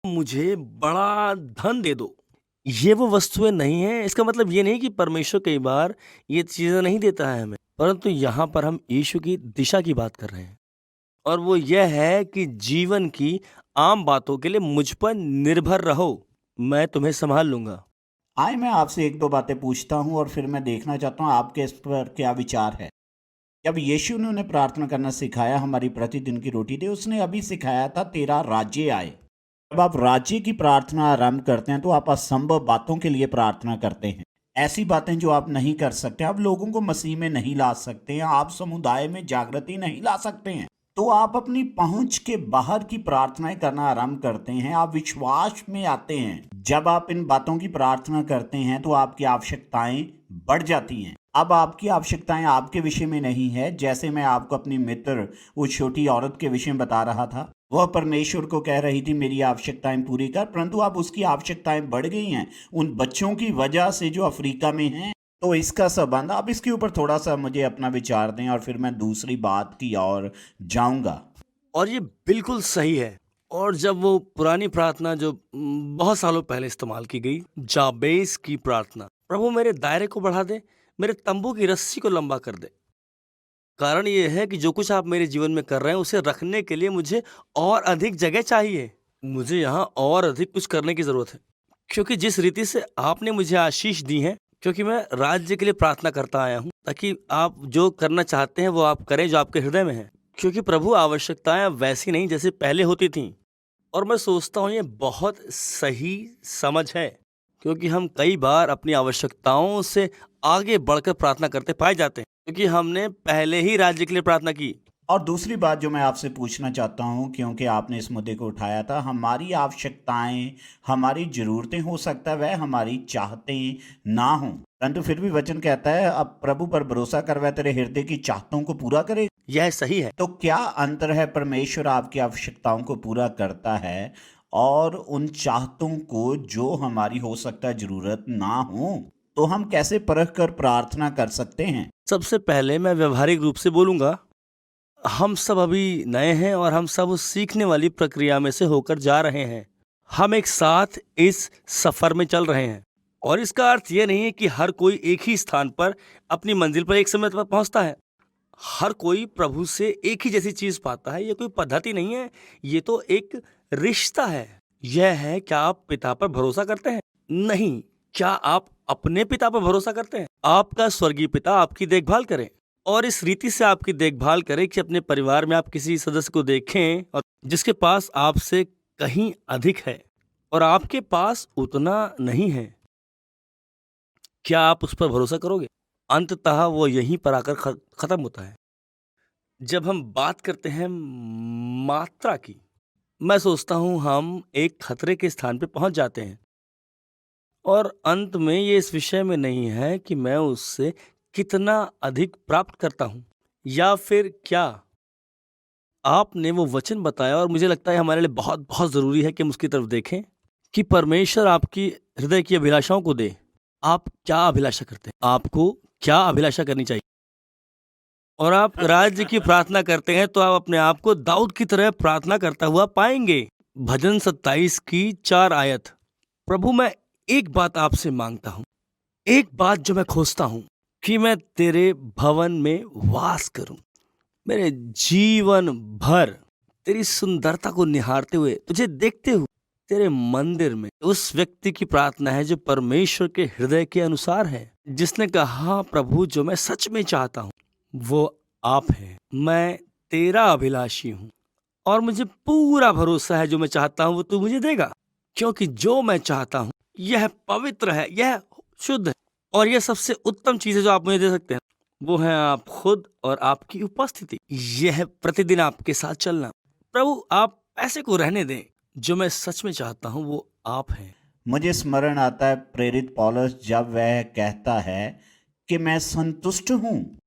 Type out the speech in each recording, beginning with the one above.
मुझे बड़ा धन दे दो। ये वो वस्तुएँ नहीं हैं, इसका मतलब ये नहीं कि परमेश्वर कई बार ये चीज़ें नहीं देता है हमें, परंतु यहाँ पर हम यीशु की दिशा की बात कर रहे हैं। और वो यह है कि जीवन की आम बातों के लिए मुझ पर निर्भर रहो, मैं तुम्हें सँभाल लूँगा। आए मैं आपसे एक दो बातें पूछता हूँ और फिर मैं देखना चाहता हूँ आपके इस पर क्या विचार है। जब यीशु ने उन्हें प्रार्थना करना सिखाया, हमारी प्रतिदिन की रोटी दे, उसने अभी सिखाया था तेरा राज्य आए। जब आप राज्य की प्रार्थना आरंभ करते हैं तो आप असंभव बातों के लिए प्रार्थना करते हैं। ऐसी बातें जो आप नहीं कर सकते, आप लोगों को मसीह में नहीं ला सकते हैं, आप समुदाय में जागृति नहीं ला सकते हैं, तो आप अपनी पहुंच के बाहर की प्रार्थनाएं करना आरंभ करते हैं। आप विश्वास में आते हैं। जब आप इन बातों की प्रार्थना करते हैं तो आपकी आवश्यकताएं बढ़ जाती हैं। अब आपकी आवश्यकताएं आपके विषय में नहीं है। जैसे मैं आपको अपनी मित्र उस छोटी औरत के विषय में बता रहा था, वह परमेश्वर को कह रही थी मेरी आवश्यकताएं पूरी कर, परंतु अब उसकी आवश्यकताएं बढ़ गई हैं उन बच्चों की वजह से जो अफ्रीका में हैं। तो इसका संबंध, आप इसके ऊपर थोड़ा सा मुझे अपना विचार दें और फिर मैं दूसरी बात की ओर जाऊंगा। और ये बिल्कुल सही है। और जब वो पुरानी प्रार्थना जो बहुत सालों पहले इस्तेमाल की गई, जाबेस की प्रार्थना, प्रभु मेरे दायरे को बढ़ा दे, मेरे तंबू की रस्सी को लंबा कर दे। कारण ये है कि जो कुछ आप मेरे जीवन में कर रहे हैं उसे रखने के लिए मुझे और अधिक जगह चाहिए। मुझे यहाँ और अधिक कुछ करने की जरूरत है, क्योंकि जिस रीति से आपने मुझे आशीष दी है, क्योंकि मैं राज्य के लिए प्रार्थना करता आया हूँ ताकि आप जो करना चाहते हैं वो आप करें जो आपके हृदय में है। क्योंकि प्रभु आवश्यकताएं अब वैसी नहीं जैसे पहले होती थीं। और मैं सोचता हूँ ये बहुत सही समझ है, क्योंकि हम कई बार अपनी आवश्यकताओं से आगे बढ़कर प्रार्थना करते पाए जाते हैं, क्योंकि हमने पहले ही राज्य के लिए प्रार्थना की। और दूसरी बात जो मैं आपसे पूछना चाहता हूं, क्योंकि आपने इस मुद्दे को उठाया था, हमारी आवश्यकताएं, हमारी ज़रूरतें, हो सकता है वह हमारी चाहतें ना हों, परंतु फिर भी वचन कहता है अब प्रभु पर भरोसा कर, वह तेरे हृदय की चाहतों को पूरा करे। यह सही है। तो क्या अंतर है? परमेश्वर आपकी आवश्यकताओं को पूरा करता है और उन चाहतों को जो हमारी हो सकता है ज़रूरत ना हो, तो हम कैसे परख कर प्रार्थना कर सकते हैं? सबसे पहले मैं व्यवहारिक रूप से बोलूंगा, हम सब अभी नए हैं और हम सब उस सीखने वाली प्रक्रिया में से होकर जा रहे हैं। हम एक साथ इस सफर में चल रहे हैं, और इसका अर्थ यह नहीं है कि हर कोई एक ही स्थान पर अपनी मंजिल पर एक समय पर पहुंचता है। हर कोई प्रभु से एक ही जैसी चीज पाता है। ये कोई पद्धति नहीं है, ये तो एक रिश्ता है। यह है, क्या आप पिता पर भरोसा करते हैं? नहीं। क्या आप अपने पिता पर भरोसा करते हैं? आपका स्वर्गीय पिता आपकी देखभाल करे, और इस रीति से आपकी देखभाल करे कि अपने परिवार में आप किसी सदस्य को देखें और जिसके पास आपसे कहीं अधिक है और आपके पास उतना नहीं है, क्या आप उस पर भरोसा करोगे? अंततः वो यहीं पर आकर खत्म होता है। जब हम बात करते हैं मात्रा की, मैं सोचता हूं हम एक खतरे के स्थान पे पहुंच जाते हैं, और अंत में ये इस विषय में नहीं है कि मैं उससे कितना अधिक प्राप्त करता हूं, या फिर क्या आपने वो वचन बताया, और मुझे लगता है हमारे लिए बहुत बहुत जरूरी है कि हम उसकी तरफ देखें कि परमेश्वर आपकी हृदय की अभिलाषाओं को दे। आप क्या अभिलाषा करते हैं? आपको क्या अभिलाषा करनी चाहिए? और आप राज्य की प्रार्थना करते हैं तो आप अपने आप को दाऊद की तरह प्रार्थना करता हुआ पाएंगे। भजन 27 की 4 आयत। प्रभु मैं एक बात आपसे मांगता हूँ, एक बात जो मैं खोजता हूँ, कि मैं तेरे भवन में वास करूं, मेरे जीवन भर तेरी सुंदरता को निहारते हुए, तुझे देखते हुए तेरे मंदिर में। उस व्यक्ति की प्रार्थना है जो परमेश्वर के हृदय के अनुसार है, जिसने कहा प्रभु जो मैं सच में चाहता हूँ वो आप है। मैं तेरा अभिलाषी हूँ और मुझे पूरा भरोसा है जो मैं चाहता हूँ वो तू मुझे देगा, क्योंकि जो मैं चाहता हूँ यह पवित्र है, यह शुद्ध है, और यह सबसे उत्तम चीज है जो आप मुझे दे सकते हैं, वो है आप खुद और आपकी उपस्थिति। यह प्रतिदिन आपके साथ चलना। प्रभु आप ऐसे को रहने दें, जो मैं सच में चाहता हूँ वो आप हैं। मुझे स्मरण आता है प्रेरित पौलुस जब वह कहता है कि मैं संतुष्ट हूँ,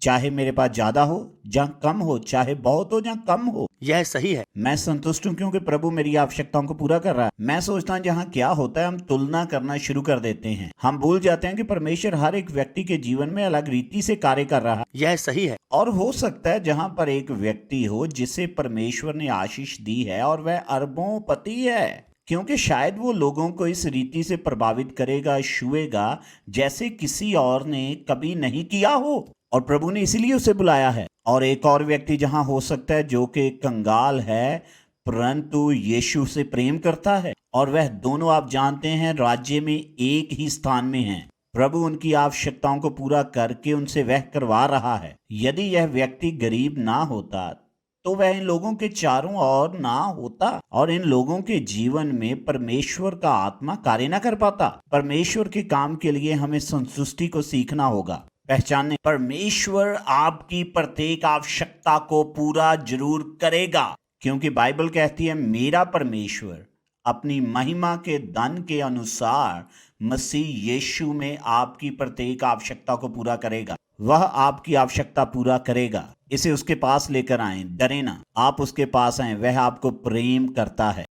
चाहे मेरे पास ज्यादा हो या कम हो, चाहे बहुत हो या कम हो, यह सही है। मैं संतुष्ट हूँ क्योंकि प्रभु मेरी आवश्यकताओं को पूरा कर रहा है। मैं सोचता हूँ जहाँ क्या होता है हम तुलना करना शुरू कर देते हैं। हम भूल जाते हैं कि परमेश्वर हर एक व्यक्ति के जीवन में अलग रीति से कार्य कर रहा है। यह सही है। और हो सकता है जहां पर एक व्यक्ति हो जिसे परमेश्वर ने आशीष दी है और वह अरबों पति है, क्योंकि शायद वो लोगों को इस रीति से प्रभावित करेगा, छुएगा जैसे किसी और ने कभी नहीं किया हो, और प्रभु ने इसीलिए उसे बुलाया है। और एक और व्यक्ति जहां हो सकता है जो कि कंगाल है परंतु यीशु से प्रेम करता है, और वह दोनों आप जानते हैं राज्य में एक ही स्थान में हैं। प्रभु उनकी आवश्यकताओं को पूरा करके उनसे वह करवा रहा है। यदि यह व्यक्ति गरीब ना होता तो वह इन लोगों के चारों ओर ना होता और इन लोगों के जीवन में परमेश्वर का आत्मा कार्य ना कर पाता। परमेश्वर के काम के लिए हमें संतुष्टि को सीखना होगा, पहचानने परमेश्वर आपकी प्रत्येक आवश्यकता को पूरा जरूर करेगा, क्योंकि बाइबल कहती है मेरा परमेश्वर अपनी महिमा के धन के अनुसार मसीह यीशु में आपकी प्रत्येक आवश्यकता को पूरा करेगा। वह आपकी आवश्यकता पूरा करेगा। इसे उसके पास लेकर आएं, डरे ना, आप उसके पास आएं, वह आपको प्रेम करता है।